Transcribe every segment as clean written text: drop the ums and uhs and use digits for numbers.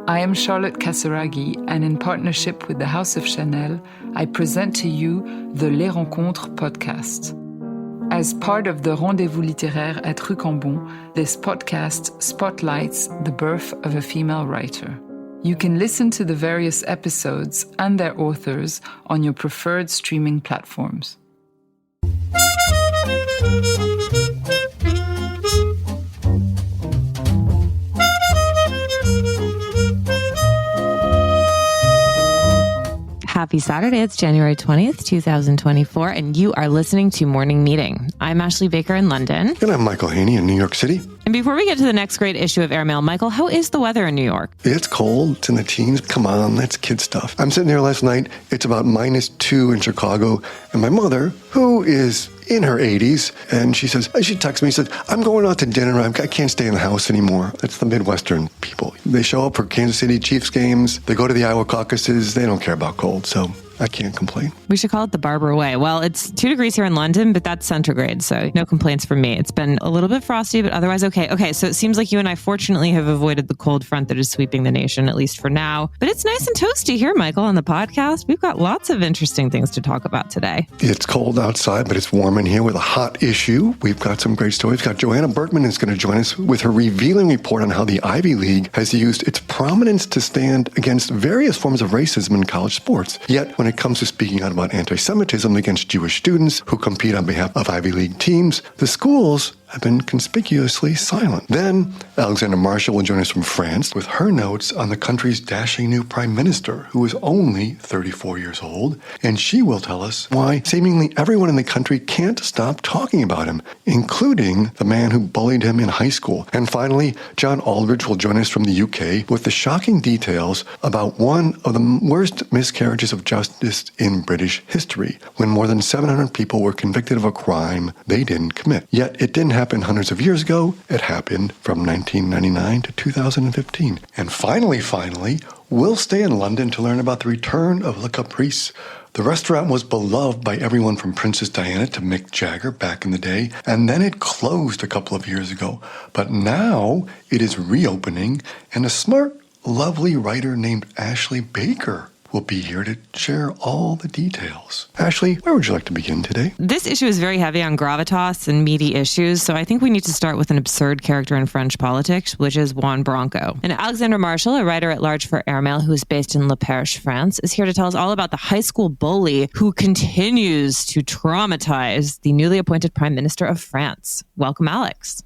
I am Charlotte Casseraghi, and in partnership with the House of Chanel, I present to you the Les Rencontres podcast. As part of the Rendez-vous littéraire at Rue Cambon, this podcast spotlights the birth of a female writer. You can listen to the various episodes and their authors on your preferred streaming platforms. Happy Saturday. It's January 20th, 2024, and you are listening to Morning Meeting. I'm Ashley Baker in London. And I'm Michael Haney in New York City. And before we get to the next great issue of Airmail, Michael, how is the weather in New York? It's cold. It's in the teens. Come on, that's kid stuff. I'm sitting there last night. It's about -2 in Chicago. And my mother, who is in her 80s, and she texts me, says, I'm going out to dinner. I can't stay in the house anymore. It's the Midwestern people. They show up for Kansas City Chiefs games. They go to the Iowa caucuses. They don't care about cold, so I can't complain. We should call it the Barbara way. Well, it's 2 degrees here in London, but that's centigrade, so no complaints from me. It's been a little bit frosty, but otherwise okay. Okay, so it seems like you and I fortunately have avoided the cold front that is sweeping the nation, at least for now. But it's nice and toasty here, Michael, on the podcast. We've got lots of interesting things to talk about today. It's cold outside, but it's warm in here with a hot issue. We've got some great stories. We've got Joanna Berkman is going to join us with her revealing report on how the Ivy League has used its prominence to stand against various forms of racism in college sports. Yet, when it comes to speaking out about anti-Semitism against Jewish students who compete on behalf of Ivy League teams, the schools have been conspicuously silent. Then, Alexandra Marshall will join us from France with her notes on the country's dashing new prime minister, who is only 34 years old, and she will tell us why seemingly everyone in the country can't stop talking about him, including the man who bullied him in high school. And finally, John Aldridge will join us from the UK with the shocking details about one of the worst miscarriages of justice in British history, when more than 700 people were convicted of a crime they didn't commit. Yet it didn't happen hundreds of years ago. It happened from 1999 to 2015. And finally, we'll stay in London to learn about the return of Le Caprice. The restaurant was beloved by everyone from Princess Diana to Mick Jagger back in the day, and then it closed a couple of years ago. But now it is reopening, and a smart, lovely writer named Ashley Baker will be here to share all the details. Ashley, where would you like to begin today? This issue is very heavy on gravitas and meaty issues, so I think we need to start with an absurd character in French politics, which is Juan Branco. And Alexandra Marshall, a writer-at-large for Airmail who is based in Le Perche, France, is here to tell us all about the high school bully who continues to traumatize the newly appointed Prime Minister of France. Welcome, Alex.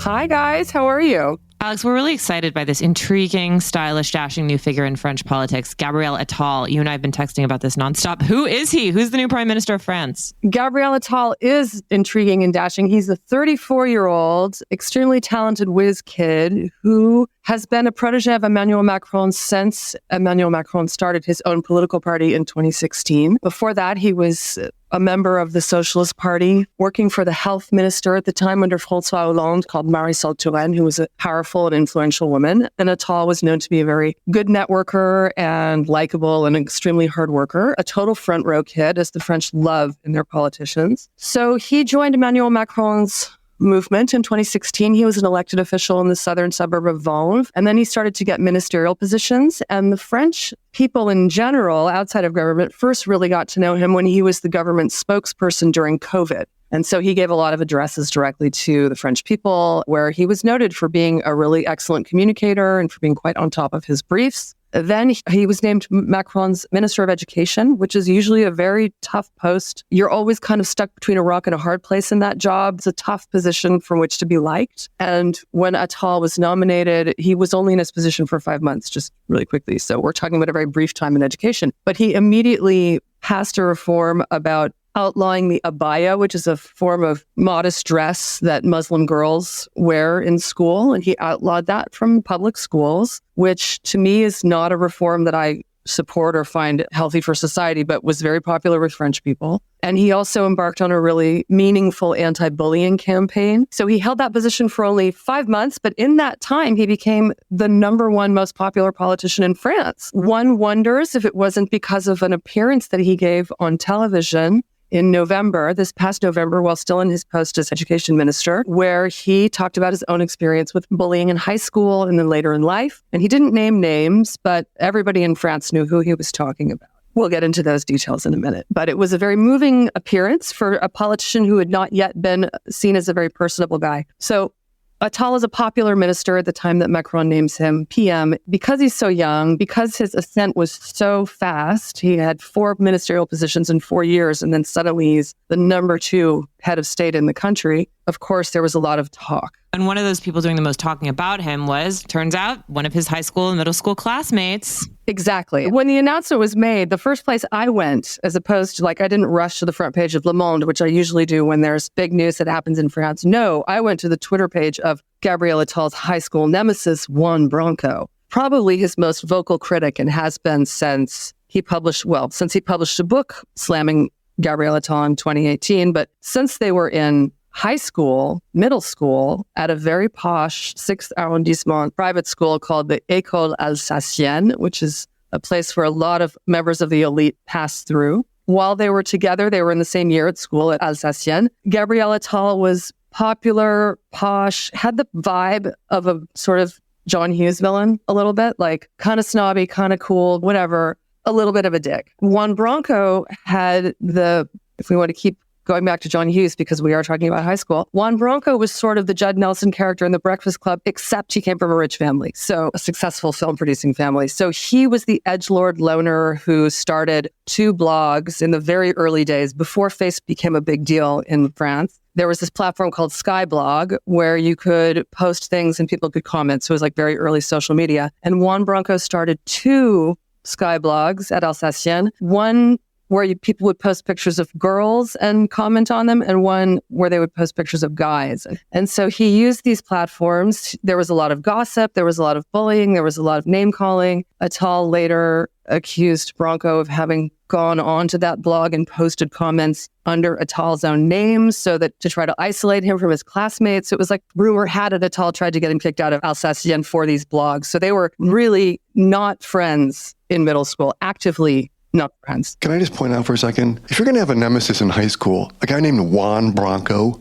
Hi, guys. How are you? Alex, we're really excited by this intriguing, stylish, dashing new figure in French politics, Gabriel Attal. You and I have been texting about this nonstop. Who is he? Who's the new Prime Minister of France? Gabriel Attal is intriguing and dashing. He's a 34-year-old, extremely talented whiz kid who has been a protege of Emmanuel Macron since Emmanuel Macron started his own political party in 2016. Before that, he was a member of the Socialist Party, working for the health minister at the time under François Hollande, called Marisol Touraine, who was a powerful and influential woman. And Attal was known to be a very good networker and likable and extremely hard worker, a total front row kid, as the French love in their politicians. So he joined Emmanuel Macron's movement in 2016. He was an elected official in the southern suburb of Vanves. And then he started to get ministerial positions. And the French people in general, outside of government, first really got to know him when he was the government spokesperson during COVID. And so he gave a lot of addresses directly to the French people, where he was noted for being a really excellent communicator and for being quite on top of his briefs. Then he was named Macron's Minister of Education, which is usually a very tough post. You're always kind of stuck between a rock and a hard place in that job. It's a tough position from which to be liked. And when Attal was nominated, he was only in his position for 5 months, just really quickly. So we're talking about a very brief time in education. But he immediately passed a reform about outlawing the abaya, which is a form of modest dress that Muslim girls wear in school. And he outlawed that from public schools, which to me is not a reform that I support or find healthy for society, but was very popular with French people. And he also embarked on a really meaningful anti-bullying campaign. So he held that position for only 5 months, but in that time, he became the #1 most popular politician in France. One wonders if it wasn't because of an appearance that he gave on television in November, this past November, while still in his post as education minister, where he talked about his own experience with bullying in high school and then later in life. And he didn't name names, but everybody in France knew who he was talking about. We'll get into those details in a minute. But it was a very moving appearance for a politician who had not yet been seen as a very personable guy. So Attal is a popular minister at the time that Macron names him PM. Because he's so young, because his ascent was so fast, he had 4 ministerial positions in 4 years, and then suddenly he's the number 2 head of state in the country. Of course, there was a lot of talk. And one of those people doing the most talking about him was, turns out, one of his high school and middle school classmates. Exactly. When the announcement was made, the first place I went, as opposed to I didn't rush to the front page of Le Monde, which I usually do when there's big news that happens in France. No, I went to the Twitter page of Gabriel Attal's high school nemesis, Juan Branco, probably his most vocal critic and has been since he published a book slamming Gabriel Attal in 2018. But since they were in high school, middle school, at a very posh 6th arrondissement private school called the École Alsacienne, which is a place where a lot of members of the elite pass through. While they were together, they were in the same year at school at Alsacienne. Gabriel Attal was popular, posh, had the vibe of a sort of John Hughes villain a little bit, kind of snobby, kind of cool, whatever, a little bit of a dick. Juan Branco had if we want to keep going back to John Hughes, because we are talking about high school, Juan Branco was sort of the Judd Nelson character in The Breakfast Club, except he came from a rich family, so a successful film-producing family. So he was the edgelord loner who started 2 blogs in the very early days, before Facebook became a big deal in France. There was this platform called Skyblog where you could post things and people could comment. So it was very early social media. And Juan Branco started 2 Skyblogs at Alsacienne. One where people would post pictures of girls and comment on them, and one where they would post pictures of guys. And so he used these platforms. There was a lot of gossip. There was a lot of bullying. There was a lot of name calling. Attal later accused Branco of having gone onto that blog and posted comments under Attal's own name to try to isolate him from his classmates. It was rumor had it Attal tried to get him kicked out of Alsacienne for these blogs. So they were really not friends in middle school, actively not friends. Can I just point out for a second? If you're going to have a nemesis in high school, a guy named Juan Branco,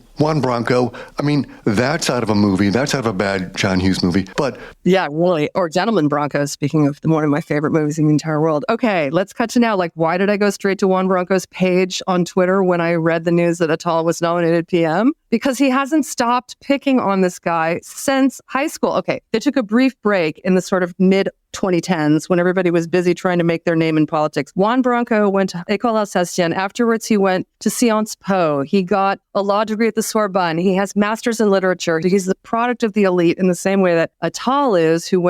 that's out of a movie. That's out of a bad John Hughes movie. But yeah, really. Or Gentleman Branco, speaking of one of my favorite movies in the entire world. Okay, let's cut to now. Why did I go straight to Juan Branco's page on Twitter when I read the news that Attal was nominated PM? Because he hasn't stopped picking on this guy since high school. Okay, they took a brief break in the sort of mid-2010s when everybody was busy trying to make their name in politics. Juan Branco went to École Alsacienne. Afterwards, he went to Sciences Po. He got a law degree at the Sorbonne. He has masters in literature. He's the product of the elite in the same way that Attal is, who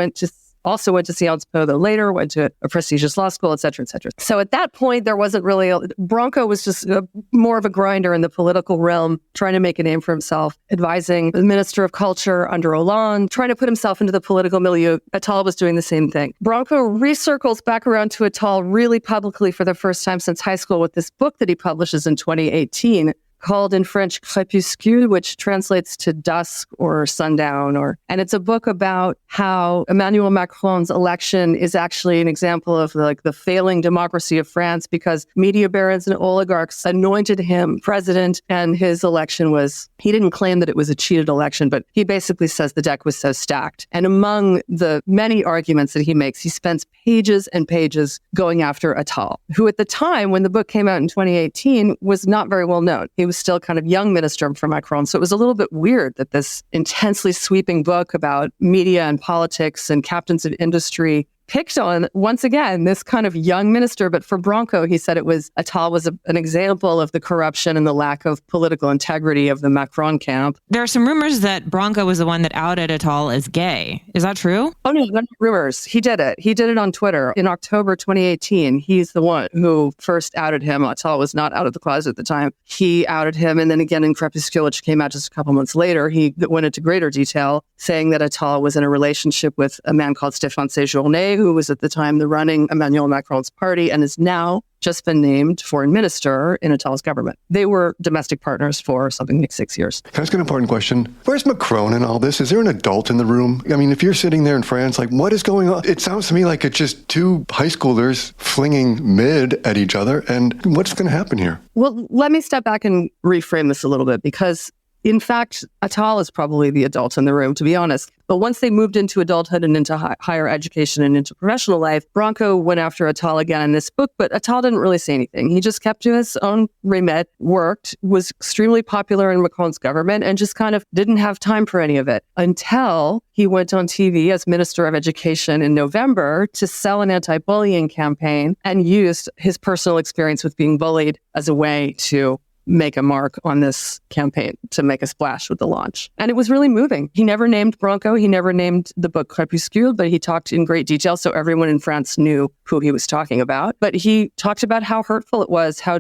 also went to Sciences Po, though later went to a prestigious law school, et cetera, et cetera. So at that point, there wasn't really Branco was just more of a grinder in the political realm, trying to make a name for himself, advising the Minister of Culture under Hollande, trying to put himself into the political milieu. Attal was doing the same thing. Branco recircles back around to Attal really publicly for the first time since high school with this book that he publishes in 2018, called in French Crépuscule, which translates to dusk or sundown, and it's a book about how Emmanuel Macron's election is actually an example of the failing democracy of France, because media barons and oligarchs anointed him president, and his election he didn't claim that it was a cheated election, but he basically says the deck was so stacked. And among the many arguments that he makes, he spends pages and pages going after Attal, who at the time when the book came out in 2018 was not very well known. He was still kind of young minister for Macron. So it was a little bit weird that this intensely sweeping book about media and politics and captains of industry picked on, once again, this kind of young minister. But for Branco, he said Attal was an example of the corruption and the lack of political integrity of the Macron camp. There are some rumors that Branco was the one that outed Attal as gay. Is that true? Oh, no, not rumors. He did it. He did it on Twitter in October 2018. He's the one who first outed him. Attal was not out of the closet at the time. He outed him. And then again in Crépuscule, which came out just a couple months later, he went into greater detail, saying that Attal was in a relationship with a man called Stéphane Séjourné, who was at the time the running Emmanuel Macron's party and is now just been named foreign minister in Attal's government. They were domestic partners for something like 6 years. Can I ask an important question? Where's Macron in all this? Is there an adult in the room? I mean, if you're sitting there in France, like, what is going on? It sounds to me like it's just two high schoolers flinging mid at each other. And what's going to happen here? Well, let me step back and reframe this a little bit, because in fact, Attal is probably the adult in the room, to be honest. But once they moved into adulthood and into higher education and into professional life, Branco went after Attal again in this book, but Attal didn't really say anything. He just kept to his own remit, worked, was extremely popular in Macron's government, and just kind of didn't have time for any of it until he went on TV as Minister of Education in November to sell an anti-bullying campaign and used his personal experience with being bullied as a way to make a mark on this campaign, to make a splash with the launch. And it was really moving. He never named Branco. He never named the book Crépuscule, but he talked in great detail so everyone in France knew who he was talking about. But he talked about how hurtful it was, how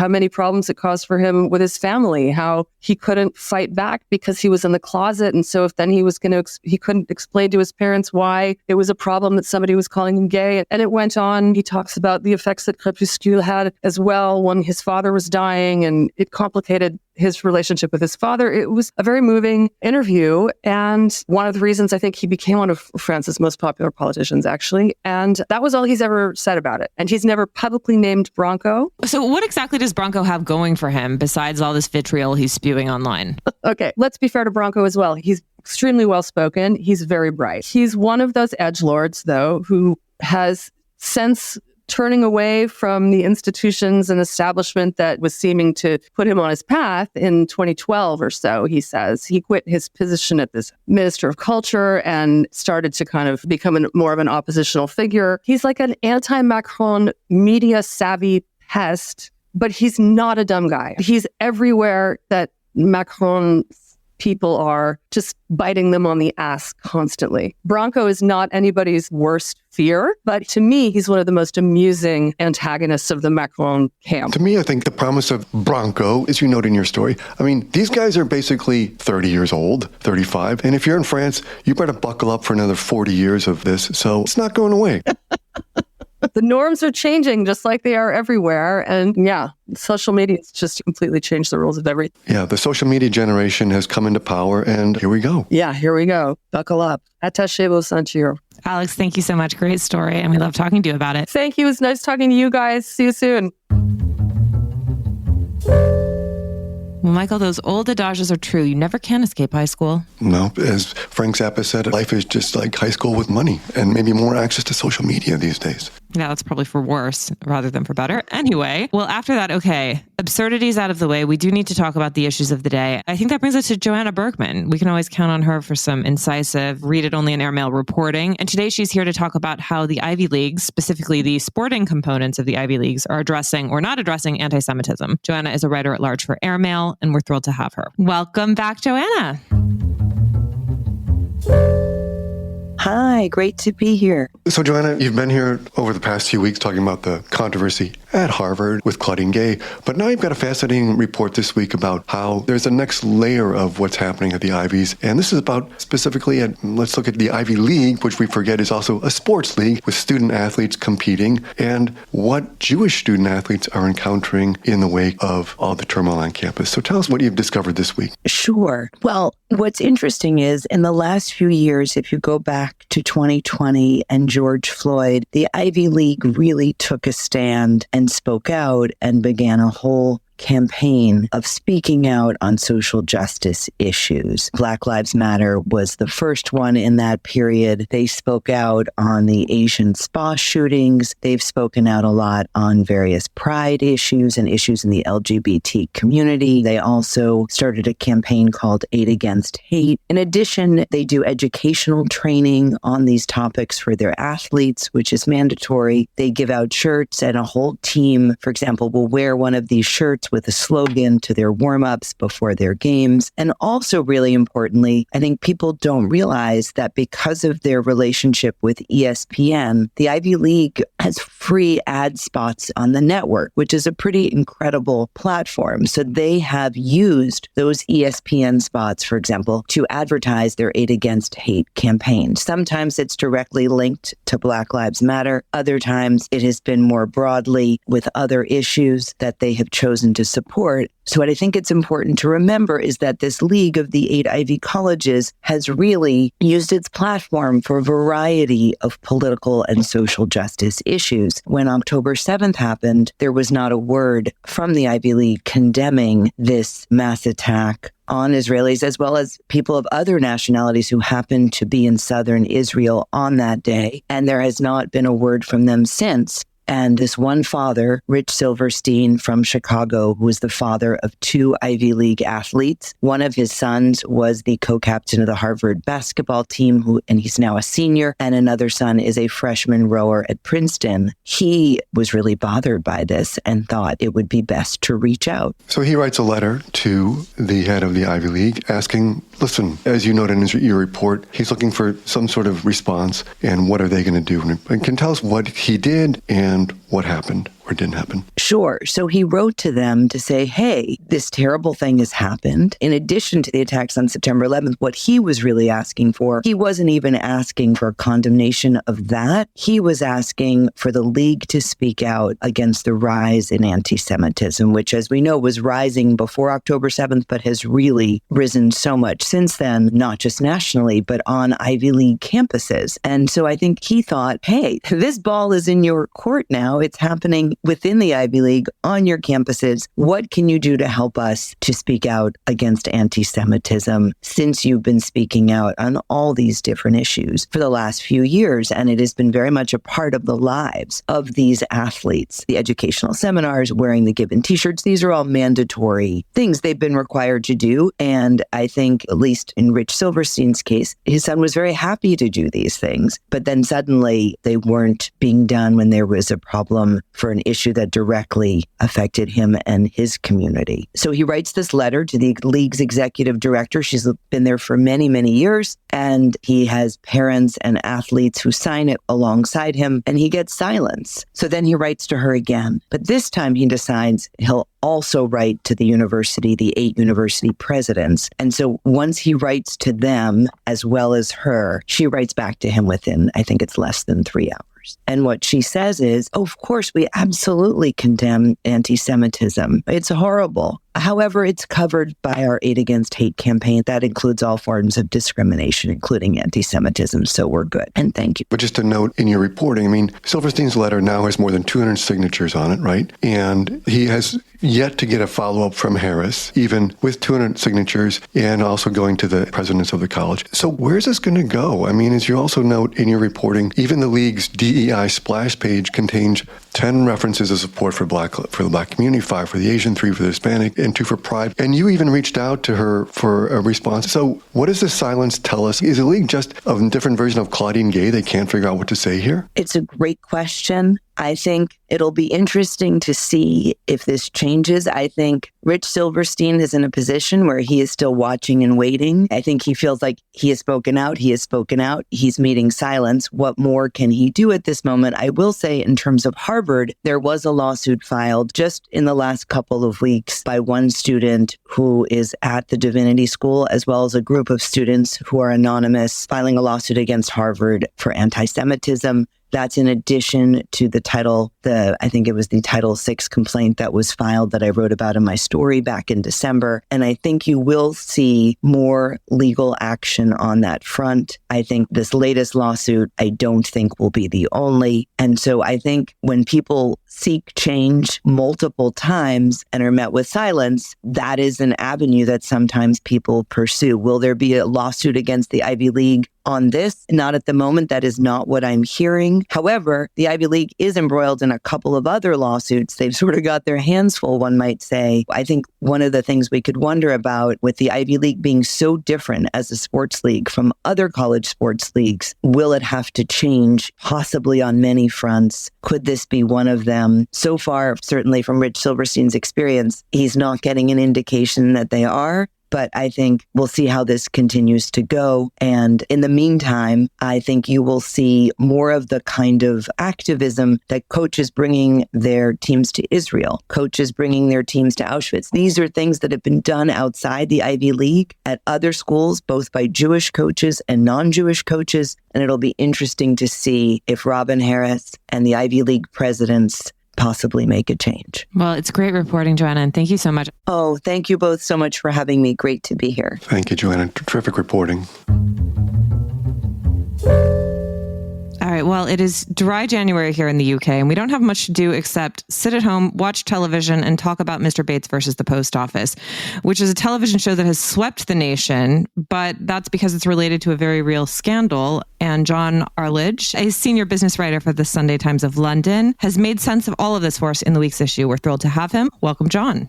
many problems it caused for him with his family, how he couldn't fight back because he was in the closet. And so if then he couldn't explain to his parents why it was a problem that somebody was calling him gay. And it went on. He talks about the effects that Crépuscule had as well when his father was dying, and it complicated his relationship with his father. It was a very moving interview, and one of the reasons I think he became one of France's most popular politicians, actually. And that was all he's ever said about it. And he's never publicly named Branco. So what exactly does Branco have going for him besides all this vitriol he's spewing online? Okay, let's be fair to Branco as well. He's extremely well-spoken. He's very bright. He's one of those edgelords, though, who has since turning away from the institutions and establishment that was seeming to put him on his path in 2012 or so, he says. He quit his position at this Minister of Culture and started to kind of become more of an oppositional figure. He's like an anti-Macron media-savvy pest, but he's not a dumb guy. He's everywhere that Macron people are, just biting them on the ass constantly. Branco is not anybody's worst fear, but to me, he's one of the most amusing antagonists of the Macron camp. To me, I think the promise of Branco, as you note in your story, I mean, these guys are basically 30 years old, 35. And if you're in France, you better buckle up for another 40 years of this. So it's not going away. The norms are changing just like they are everywhere. And yeah, social media has just completely changed the rules of everything. Yeah, the social media generation has come into power, and here we go. Yeah, here we go. Buckle up. Attachez vos ceintures. Alex, thank you so much. Great story. And we love talking to you about it. Thank you. It was nice talking to you guys. See you soon. Well, Michael, those old adages are true. You never can escape high school. No, as Frank Zappa said, life is just like high school with money and maybe more access to social media these days. Yeah, that's probably for worse rather than for better. Anyway, well, after that, okay, absurdities out of the way. We do need to talk about the issues of the day. I think that brings us to Joanna Berkman. We can always count on her for some incisive, read-it-only in Airmail reporting. And today she's here to talk about how the Ivy Leagues, specifically the sporting components of the Ivy Leagues, are addressing or not addressing anti-Semitism. Joanna is a writer at large for Airmail, and we're thrilled to have her. Welcome back, Joanna. Hi, great to be here. So, Joanna, you've been here over the past few weeks talking about the controversy at Harvard with Claudine Gay, but now you've got a fascinating report this week about how there's a next layer of what's happening at the Ivies, and this is about specifically let's look at the Ivy League, which we forget is also a sports league with student athletes competing, and what Jewish student athletes are encountering in the wake of all the turmoil on campus. So tell us what you've discovered this week. Sure. Well, what's interesting is in the last few years, if you go back to 2020 and George Floyd, the Ivy League really took a stand and spoke out and began a whole campaign of speaking out on social justice issues. Black Lives Matter was the first one in that period. They spoke out on the Asian spa shootings. They've spoken out a lot on various pride issues and issues in the LGBT community. They also started a campaign called Aid Against Hate. In addition, they do educational training on these topics for their athletes, which is mandatory. They give out shirts, and a whole team, for example, will wear one of these shirts starts with a slogan to their warm-ups before their games. And also, really importantly, I think people don't realize that because of their relationship with ESPN, the Ivy League has free ad spots on the network, which is a pretty incredible platform. So they have used those ESPN spots, for example, to advertise their Aid Against Hate campaign. Sometimes it's directly linked to Black Lives Matter. Other times it has been more broadly with other issues that they have chosen to support. So what I think it's important to remember is that this League of the 8 Ivy Colleges has really used its platform for a variety of political and social justice issues. When October 7th happened, there was not a word from the Ivy League condemning this mass attack on Israelis, as well as people of other nationalities who happened to be in southern Israel on that day. And there has not been a word from them since. And this one father, Rich Silverstein from Chicago, who was the father of 2 Ivy League athletes. One of his sons was the co-captain of the Harvard basketball team, and he's now a senior. And another son is a freshman rower at Princeton. He was really bothered by this and thought it would be best to reach out. So he writes a letter to the head of the Ivy League asking, listen, as you noted in your report, he's looking for some sort of response, and what are they going to do? And can tell us what he did and what happened or didn't happen. Sure. So he wrote to them to say, hey, this terrible thing has happened. In addition to the attacks on September 11th, what he was really asking for, he wasn't even asking for a condemnation of that. He was asking for the league to speak out against the rise in anti-Semitism, which, as we know, was rising before October 7th, but has really risen so much since then, not just nationally, but on Ivy League campuses. And so I think he thought, hey, this ball is in your court now. It's happening within the Ivy League on your campuses. What can you do to help us to speak out against anti-Semitism since you've been speaking out on all these different issues for the last few years? And it has been very much a part of the lives of these athletes. The educational seminars, wearing the Gibbon t-shirts, these are all mandatory things they've been required to do. And I think, at least in Rich Silverstein's case, his son was very happy to do these things. But then suddenly they weren't being done when there was a problem for an issue that directly affected him and his community. So he writes this letter to the league's executive director. She's been there for many, many years, and he has parents and athletes who sign it alongside him, and he gets silence. So then he writes to her again. But this time he decides he'll also write to the university, the 8 university presidents. And so once he writes to them as well as her, she writes back to him within, I think it's less than 3 hours. And what she says is, oh, of course, we absolutely condemn anti-Semitism. It's horrible. However, it's covered by our Aid Against Hate campaign. That includes all forms of discrimination, including anti-Semitism. So we're good. And thank you. But just a note in your reporting, I mean, Silverstein's letter now has more than 200 signatures on it, right? And he has yet to get a follow-up from Harris, even with 200 signatures and also going to the presidents of the college. So where's this going to go? I mean, as you also note in your reporting, even the league's DEI splash page contains 10 references of support for the Black community, 5 for the Asian, 3 for the Hispanic, and 2 for Pride. And you even reached out to her for a response. So what does this silence tell us? Is the league just a different version of Claudine Gay? They can't figure out what to say here? It's a great question. I think it'll be interesting to see if this changes. I think Rich Silverstein is in a position where he is still watching and waiting. I think he feels like he has spoken out. He has spoken out. He's meeting silence. What more can he do at this moment? I will say, in terms of Harvard, there was a lawsuit filed just in the last couple of weeks by one student who is at the Divinity School, as well as a group of students who are anonymous, filing a lawsuit against Harvard for anti-Semitism. That's in addition to I think it was the Title VI complaint that was filed that I wrote about in my story back in December. And I think you will see more legal action on that front. I think this latest lawsuit, I don't think will be the only. And so I think when people seek change multiple times and are met with silence, that is an avenue that sometimes people pursue. Will there be a lawsuit against the Ivy League on this. Not at the moment. That is not what I'm hearing. However, the Ivy League is embroiled in a couple of other lawsuits. They've sort of got their hands full, one might say. I think one of the things we could wonder about with the Ivy League being so different as a sports league from other college sports leagues, will it have to change possibly on many fronts? Could this be one of them? So far, certainly from Rich Silverstein's experience, he's not getting an indication that they are. But I think we'll see how this continues to go. And in the meantime, I think you will see more of the kind of activism that coaches bringing their teams to Israel, coaches bringing their teams to Auschwitz. These are things that have been done outside the Ivy League at other schools, both by Jewish coaches and non-Jewish coaches. And it'll be interesting to see if Robin Harris and the Ivy League presidents possibly make a change. Well, it's great reporting, Joanna, and thank you so much. Oh, thank you both so much for having me. Great to be here. Thank you, Joanna. Terrific reporting. All right. Well, it is dry January here in the UK, and we don't have much to do except sit at home, watch television, and talk about Mr. Bates versus the Post Office, which is a television show that has swept the nation, but that's because it's related to a very real scandal. And John Arledge, a senior business writer for the Sunday Times of London, has made sense of all of this for us in the week's issue. We're thrilled to have him. Welcome, John.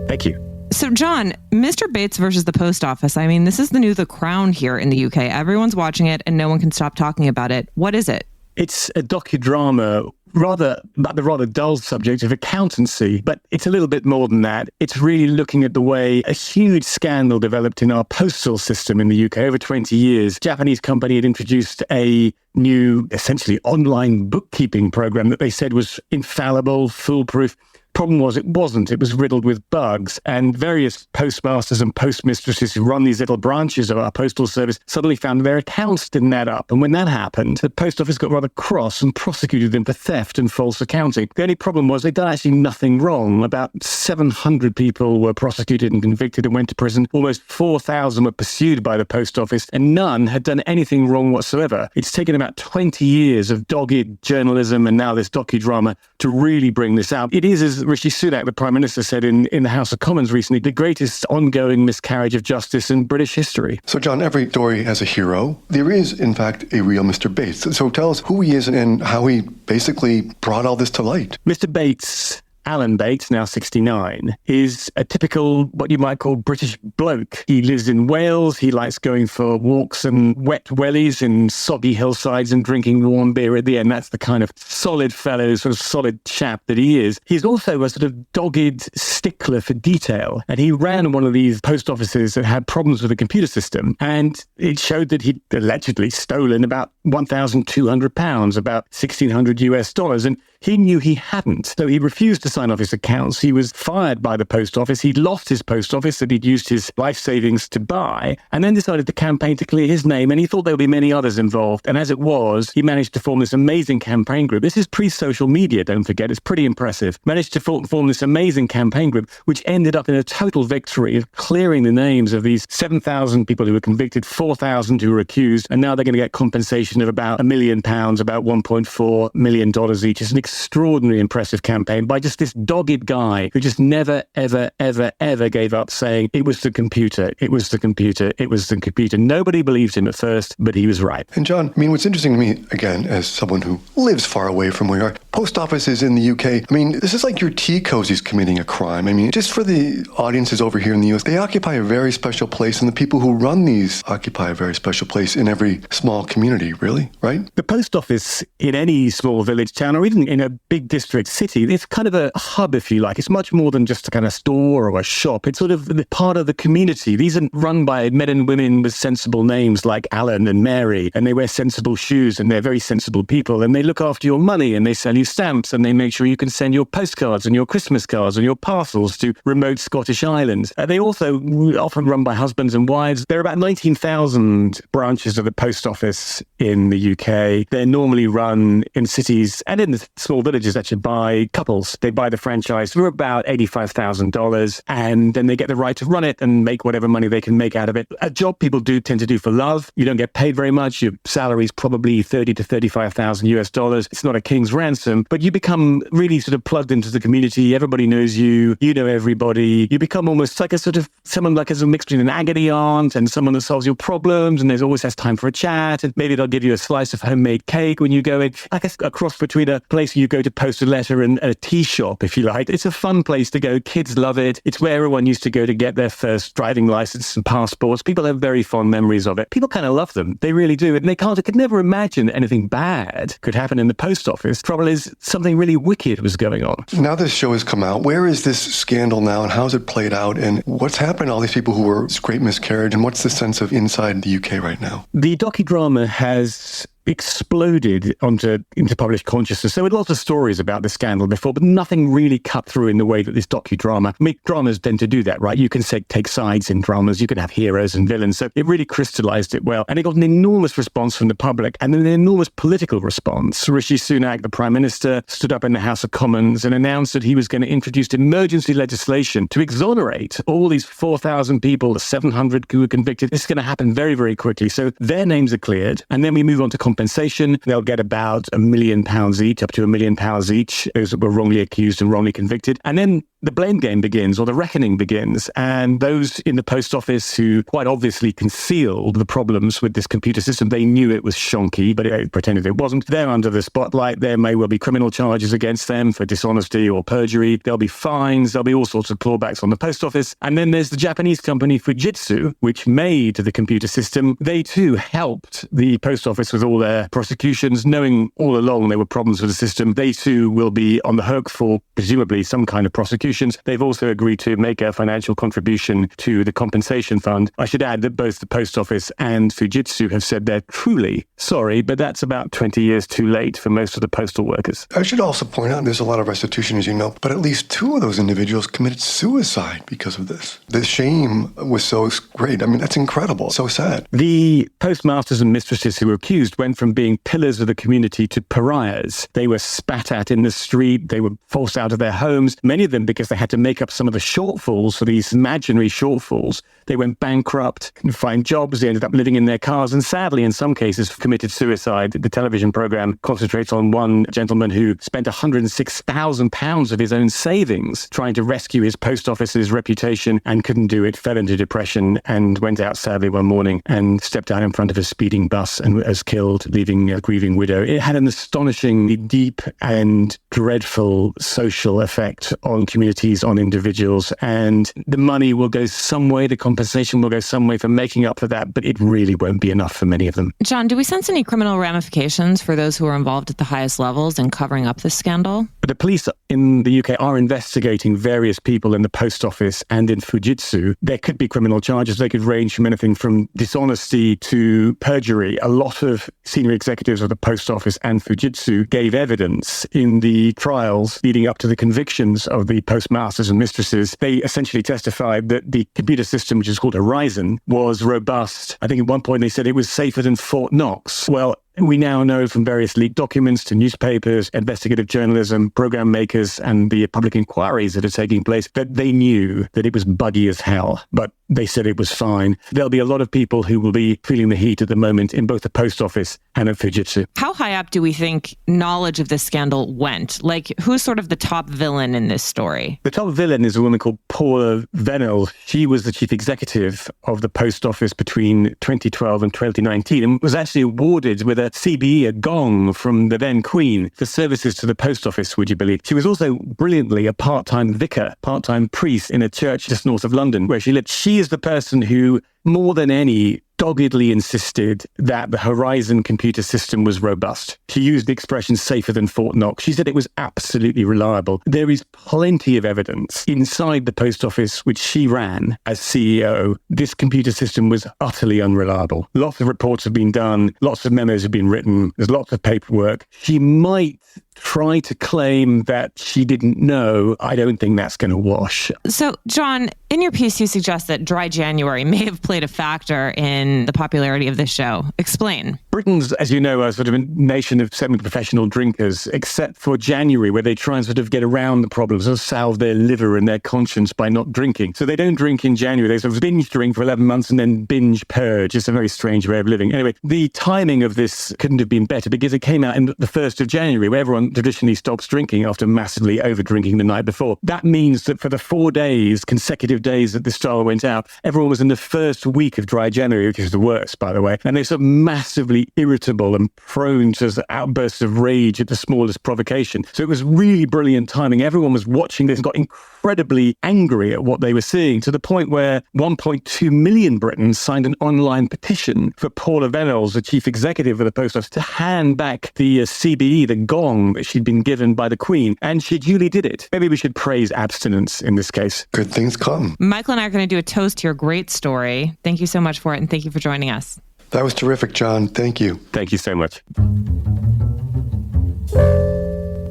Thank you. So, John, Mr. Bates versus the Post Office. I mean, this is the new The Crown here in the UK. Everyone's watching it and no one can stop talking about it. What is it? It's a docudrama about the rather dull subject of accountancy, but it's a little bit more than that. It's really looking at the way a huge scandal developed in our postal system in the UK over 20 years. A Japanese company had introduced a new, essentially online bookkeeping program that they said was infallible, foolproof. Problem was, it wasn't. It was riddled with bugs, and various postmasters and postmistresses who run these little branches of our postal service suddenly found their accounts didn't add up. And when that happened, the post office got rather cross and prosecuted them for theft and false accounting. The only problem was they'd done actually nothing wrong. About 700 people were prosecuted and convicted and went to prison. Almost 4,000 were pursued by the post office, and none had done anything wrong whatsoever. It's taken about 20 years of dogged journalism and now this docudrama to really bring this out. It is, as Rishi Sunak, the Prime Minister, said in the House of Commons recently, the greatest ongoing miscarriage of justice in British history. So, John, every story has a hero. There is, in fact, a real Mr. Bates. So tell us who he is and how he basically brought all this to light. Mr. Bates, Alan Bates, now 69, is a typical, what you might call, British bloke. He lives in Wales. He likes going for walks and wet wellies in soggy hillsides and drinking warm beer at the end. That's the kind of solid fellow, sort of solid chap that he is. He's also a sort of dogged stickler for detail. And he ran one of these post offices that had problems with the computer system. And it showed that he'd allegedly stolen about £1,200, about $1,600 US. And he knew he hadn't. So he refused to sign off his accounts. He was fired by the post office. He'd lost his post office that he'd used his life savings to buy, and then decided to campaign to clear his name. And he thought there would be many others involved. And as it was, he managed to form this amazing campaign group. This is pre-social media, don't forget. It's pretty impressive. Managed to form this amazing campaign group, which ended up in a total victory of clearing the names of these 7,000 people who were convicted, 4,000 who were accused, and now they're going to get compensation of about £1 million, about $1.4 million each. It's an extraordinarily impressive campaign by just this dogged guy who just never, ever, ever, ever gave up saying it was the computer, it was the computer, it was the computer. Nobody believed him at first, but he was right. And John, I mean, what's interesting to me, again, as someone who lives far away from where you are, post offices in the UK, I mean, this is like your tea cozies committing a crime. I mean, just for the audiences over here in the US, they occupy a very special place, and the people who run these occupy a very special place in every small community, really, right? The post office in any small village town, or even in a big district city, it's kind of a hub, if you like. It's much more than just a kind of store or a shop. It's sort of part of the community. These are run by men and women with sensible names like Alan and Mary, and they wear sensible shoes, and they're very sensible people, and they look after your money, and they sell you stamps, and they make sure you can send your postcards and your Christmas cards and your parcels to remote Scottish islands. They also often run by husbands and wives. There are about 19,000 branches of the post office in the UK. They're normally run in cities and in the small villages, actually, by couples. They've buy the franchise for about $85,000, and then they get the right to run it and make whatever money they can make out of it. A job people do tend to do for love. You don't get paid very much. Your salary is probably $30,000 to $35,000. It's not a king's ransom, but you become really sort of plugged into the community. Everybody knows you. You know everybody. You become almost like a sort of someone like as a mix between an agony aunt and someone that solves your problems, and there's always has time for a chat, and maybe they'll give you a slice of homemade cake when you go in. I guess a cross between a place you go to post a letter and a tea shop, if you like. It's a fun place to go. Kids love it. It's where everyone used to go to get their first driving license and passports. People have very fond memories of it. People kind of love them. They really do. And they could never imagine that anything bad could happen in the post office. Trouble is, something really wicked was going on. Now this show has come out. Where is this scandal now, and how's it played out? And what's happened to all these people who were great miscarriage? And what's the sense of inside the UK right now? The docudrama has exploded into published consciousness. There were lots of stories about the scandal before, but nothing really cut through in the way that this docudrama. Dramas tend to do that, right? You can take sides in dramas. You can have heroes and villains. So it really crystallized it well. And it got an enormous response from the public and an enormous political response. Rishi Sunak, the Prime Minister, stood up in the House of Commons and announced that he was going to introduce emergency legislation to exonerate all these 4,000 people, the 700 who were convicted. This is going to happen very, very quickly. So their names are cleared. And then we move on to compensation. They'll get about £1 million each, up to £1 million each, those that were wrongly accused and wrongly convicted. And then the blame game begins, or the reckoning begins. And those in the post office who quite obviously concealed the problems with this computer system, they knew it was shonky, but they pretended it wasn't. They're under the spotlight. There may well be criminal charges against them for dishonesty or perjury. There'll be fines. There'll be all sorts of clawbacks on the post office. And then there's the Japanese company Fujitsu, which made the computer system. They too helped the post office with all their prosecutions, knowing all along there were problems with the system. They too will be on the hook for presumably some kind of prosecutions. They've also agreed to make a financial contribution to the compensation fund. I should add that both the post office and Fujitsu have said they're truly sorry, but that's about 20 years too late for most of the postal workers. I should also point out there's a lot of restitution, as you know, but at least 2 of those individuals committed suicide because of this. The shame was so great. I mean, that's incredible. So sad. The postmasters and mistresses who were accused went from being pillars of the community to pariahs. They were spat at in the street. They were forced out of their homes, many of them because they had to make up some of the shortfalls for these imaginary shortfalls. They went bankrupt, couldn't find jobs. They ended up living in their cars and sadly, in some cases, committed suicide. The television program concentrates on one gentleman who spent £106,000 of his own savings trying to rescue his post office's reputation and couldn't do it, fell into depression and went out sadly one morning and stepped out in front of a speeding bus and was killed, leaving a grieving widow. It had an astonishingly deep and dreadful social effect on communities, on individuals, and the money will go some way, the compensation will go some way for making up for that, but it really won't be enough for many of them. John, do we sense any criminal ramifications for those who are involved at the highest levels in covering up this scandal? The police in the UK are investigating various people in the post office and in Fujitsu. There could be criminal charges. They could range from anything from dishonesty to perjury. A lot of senior executives of the post office and Fujitsu gave evidence in the trials leading up to the convictions of the postmasters and mistresses. They essentially testified that the computer system, which is called Horizon, was robust. I think at one point they said it was safer than Fort Knox. Well, we now know from various leaked documents to newspapers, investigative journalism, program makers, and the public inquiries that are taking place that they knew that it was buggy as hell, but they said it was fine. There'll be a lot of people who will be feeling the heat at the moment in both the post office and at Fujitsu. How high up do we think knowledge of this scandal went? Like, who's sort of the top villain in this story? The top villain is a woman called Paula Venell. She was the chief executive of the post office between 2012 and 2019 and was actually awarded with a CBE, a gong from the then Queen, for services to the post office, would you believe? She was also brilliantly a part-time vicar, part-time priest in a church just north of London where she lived. She is the person who, more than any, doggedly insisted that the Horizon computer system was robust. She used the expression safer than Fort Knox. She said it was absolutely reliable. There is plenty of evidence inside the post office, which she ran as CEO. This computer system was utterly unreliable. Lots of reports have been done. Lots of memos have been written. There's lots of paperwork. She might try to claim that she didn't know. I don't think that's going to wash. So, John, in your piece, you suggest that Dry January may have played a factor in the popularity of this show. Explain. Britons, as you know, are sort of a nation of semi-professional drinkers, except for January, where they try and sort of get around the problems and salve their liver and their conscience by not drinking. So they don't drink in January. They sort of binge drink for 11 months and then binge purge. It's a very strange way of living. Anyway, the timing of this couldn't have been better because it came out in the 1st of January, where everyone traditionally stops drinking after massively over-drinking the night before. That means that for the 4 days, consecutive days that this style went out, everyone was in the first week of dry January, which is the worst, by the way. And they're sort of massively irritable and prone to outbursts of rage at the smallest provocation. So it was really brilliant timing. Everyone was watching this and got incredibly angry at what they were seeing, to the point where 1.2 million Britons signed an online petition for Paula Venables, the chief executive of the Post Office, to hand back the CBE, the gong that she'd been given by the Queen. And she duly did it. Maybe we should praise abstinence in this case. Good things come. Michael and I are going to do a toast to your great story. Thank you so much for it, and thank you for joining us. That was terrific, John. Thank you. Thank you so much.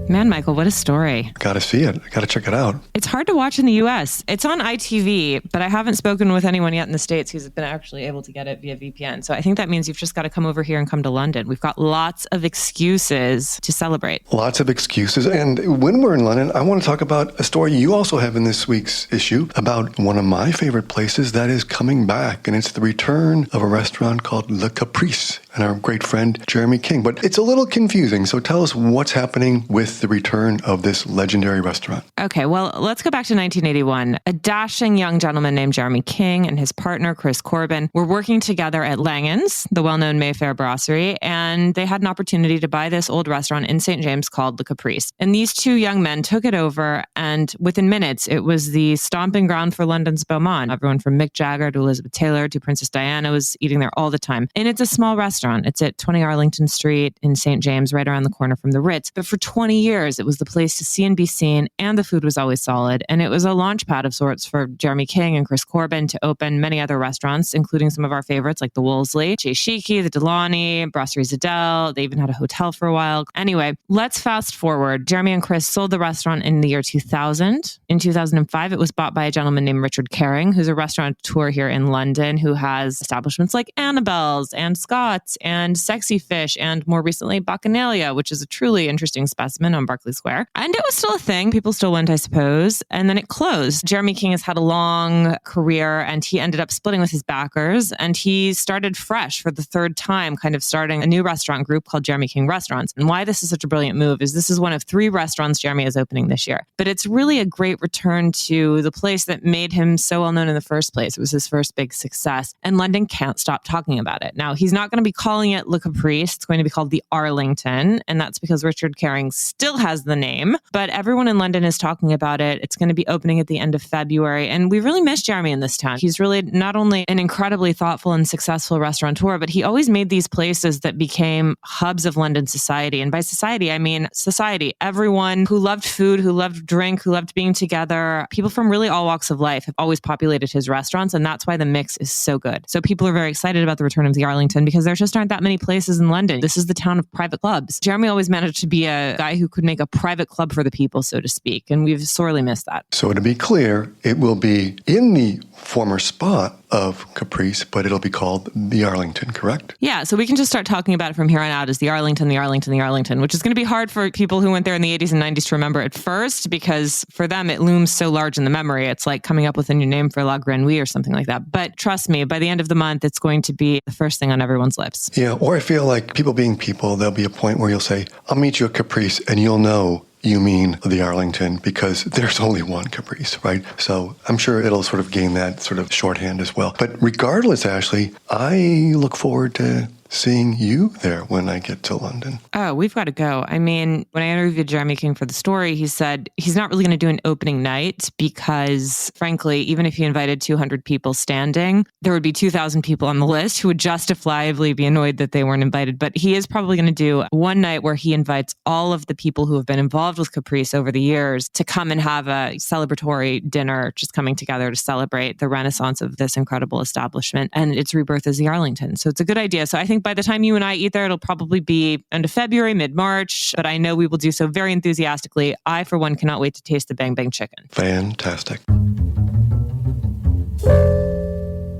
Man, Michael, what a story. Gotta see it. Gotta check it out. It's hard to watch in the US. It's on ITV, but I haven't spoken with anyone yet in the States who's been actually able to get it via VPN. So I think that means you've just got to come over here and come to London. We've got lots of excuses to celebrate. Lots of excuses. And when we're in London, I want to talk about a story you also have in this week's issue about one of my favorite places that is coming back. And it's the return of a restaurant called Le Caprice and our great friend Jeremy King. But it's a little confusing. So tell us what's happening with the return of this legendary restaurant. Okay, well, let's go back to 1981. A dashing young gentleman named Jeremy King and his partner, Chris Corbin, were working together at Langan's, the well-known Mayfair brasserie, and they had an opportunity to buy this old restaurant in St. James called Le Caprice. And these two young men took it over, and within minutes, it was the stomping ground for London's beau monde. Everyone from Mick Jagger to Elizabeth Taylor to Princess Diana was eating there all the time. And it's a small restaurant. It's at 20 Arlington Street in St. James, right around the corner from the Ritz. But for 20 years, it was the place to see and be seen, and the food was always solid. And it was a launch pad of sorts for Jeremy King and Chris Corbin to open many other restaurants, including some of our favorites like the Wolseley, Chez Chicky, the Delany, Brasserie Zadel. They even had a hotel for a while. Anyway, let's fast forward. Jeremy and Chris sold the restaurant in the year 2000. In 2005, it was bought by a gentleman named Richard Caring, who's a restaurateur here in London who has establishments like Annabelle's and Scott's and Sexy Fish and more recently Bacchanalia, which is a truly interesting specimen on Berkeley Square. And it was still a thing. People still went, I suppose. And then it closed. Jeremy King has had a long career and he ended up splitting with his backers and he started fresh for the third time, kind of starting a new restaurant group called Jeremy King Restaurants. And why this is such a brilliant move is this is one of 3 restaurants Jeremy is opening this year. But it's really a great return to the place that made him so well known in the first place. It was his first big success. And London can't stop talking about it. Now, he's not going to be calling it Le Caprice. It's going to be called the Arlington. And that's because Richard Caring still has the name. But everyone in London is talking about it. It's going to be opening at the end of February. And we really miss Jeremy in this town. He's really not only an incredibly thoughtful and successful restaurateur, but he always made these places that became hubs of London society. And by society, I mean society. Everyone who loved food, who loved drink, who loved being together, people from really all walks of life have always populated his restaurants. And that's why the mix is so good. So people are very excited about the return of the Arlington because there just aren't that many places in London. This is the town of private clubs. Jeremy always managed to be a guy who could make a private club for the people, so to speak. And we've sorely missed that. So to be clear, it will be in the former spot of Caprice, but it'll be called the Arlington, correct? Yeah, so we can just start talking about it from here on out as the Arlington, the Arlington, the Arlington, which is going to be hard for people who went there in the 80s and 90s to remember at first, because for them, it looms so large in the memory. It's like coming up with a new name for La Grenouille or something like that. But trust me, by the end of the month, it's going to be the first thing on everyone's lips. Yeah, or I feel like people being people, there'll be a point where you'll say, I'll meet you at Caprice, and you'll know you mean the Arlington because there's only one Caprice, right? So I'm sure it'll sort of gain that sort of shorthand as well. But regardless, Ashley, I look forward to seeing you there when I get to London. Oh, we've got to go. I mean, when I interviewed Jeremy King for the story, he said he's not really going to do an opening night because, frankly, even if he invited 200 people standing, there would be 2,000 people on the list who would justifiably be annoyed that they weren't invited. But he is probably going to do one night where he invites all of the people who have been involved with Caprice over the years to come and have a celebratory dinner, just coming together to celebrate the renaissance of this incredible establishment and its rebirth as the Arlington. So it's a good idea. So I think by the time you and I eat there, it'll probably be end of February, mid-March, but I know we will do so very enthusiastically. I, for one, cannot wait to taste the Bang Bang chicken. Fantastic.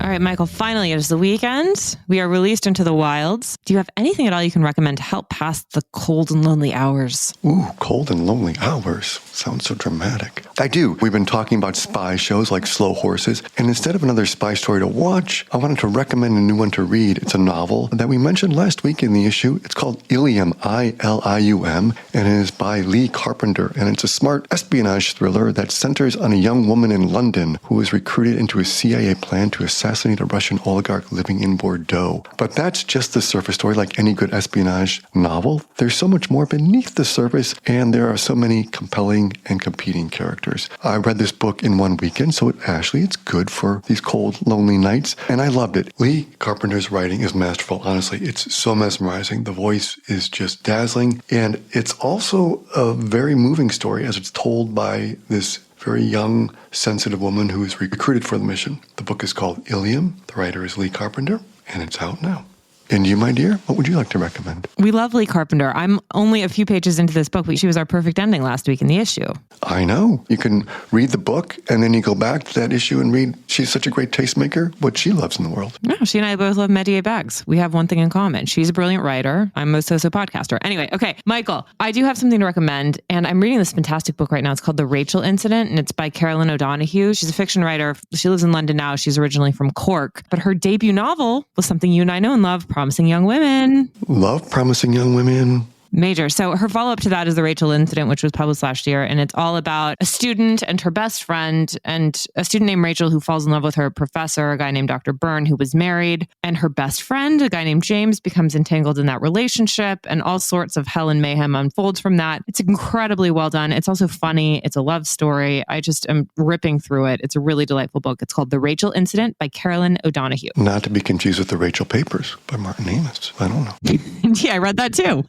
All right, Michael, finally, it is the weekend. We are released into the wilds. Do you have anything at all you can recommend to help pass the cold and lonely hours? Ooh, cold and lonely hours. Sounds so dramatic. I do. We've been talking about spy shows like Slow Horses, and instead of another spy story to watch, I wanted to recommend a new one to read. It's a novel that we mentioned last week in the issue. It's called Ilium, I-L-I-U-M, and it is by Lee Carpenter, and it's a smart espionage thriller that centers on a young woman in London who is recruited into a CIA plan to assassinate a Russian oligarch living in Bordeaux. But that's just the surface story. Like any good espionage novel, there's so much more beneath the surface, and there are so many compelling and competing characters. I read this book in one weekend, so it's good for these cold, lonely nights, and I loved it. Lee Carpenter's writing is masterful. Honestly, it's so mesmerizing. The voice is just dazzling, and it's also a very moving story as it's told by this very young, sensitive woman who is recruited for the mission. The book is called Ilium. The writer is Lee Carpenter, and it's out now. And you, my dear, what would you like to recommend? We love Lee Carpenter. I'm only a few pages into this book, but she was our perfect ending last week in the issue. I know. You can read the book, and then you go back to that issue and read, she's such a great tastemaker, what she loves in the world. No, she and I both love Medea Bags. We have one thing in common. She's a brilliant writer. I'm a so-so podcaster. Anyway, okay, Michael, I do have something to recommend, and I'm reading this fantastic book right now. It's called The Rachel Incident, and it's by Carolyn O'Donoghue. She's a fiction writer. She lives in London now. She's originally from Cork, but her debut novel was something you and I know and love, Promising Young Women. Love Promising Young Women. Major. So her follow-up to that is The Rachel Incident, which was published last year. And it's all about a student and her best friend, and a student named Rachel who falls in love with her professor, a guy named Dr. Byrne, who was married. And her best friend, a guy named James, becomes entangled in that relationship, and all sorts of hell and mayhem unfolds from that. It's incredibly well done. It's also funny. It's a love story. I just am ripping through it. It's a really delightful book. It's called The Rachel Incident by Carolyn O'Donoghue. Not to be confused with The Rachel Papers by Martin Amis. I don't know. Yeah, I read that too.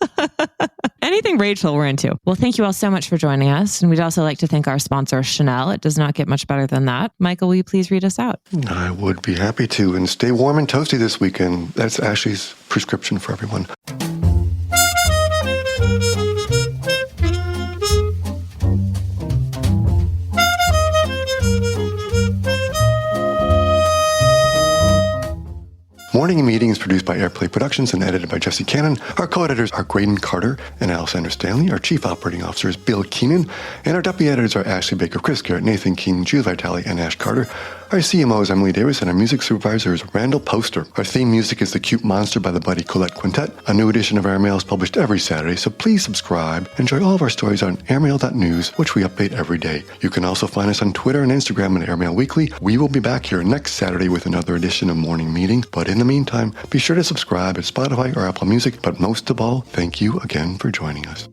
Anything Rachel we're into. Well, thank you all so much for joining us. And we'd also like to thank our sponsor, Chanel. It does not get much better than that. Michael, will you please read us out? I would be happy to. And stay warm and toasty this weekend. That's Ashley's prescription for everyone. Morning Meeting is produced by Airplay Productions and edited by Jesse Cannon. Our co-editors are Graydon Carter and Alessandra Stanley. Our chief operating officer is Bill Keenan. And our deputy editors are Ashley Baker, Chris Garrett, Nathan King, Julie Vitale, and Ash Carter. Our CMO is Emily Davis, and our music supervisor is Randall Poster. Our theme music is The Cute Monster by the Buddy Collette Quintet. A new edition of Airmail is published every Saturday, so please subscribe. Enjoy all of our stories on airmail.news, which we update every day. You can also find us on Twitter and Instagram at Airmail Weekly. We will be back here next Saturday with another edition of Morning Meeting. But in the meantime, be sure to subscribe at Spotify or Apple Music. But most of all, thank you again for joining us.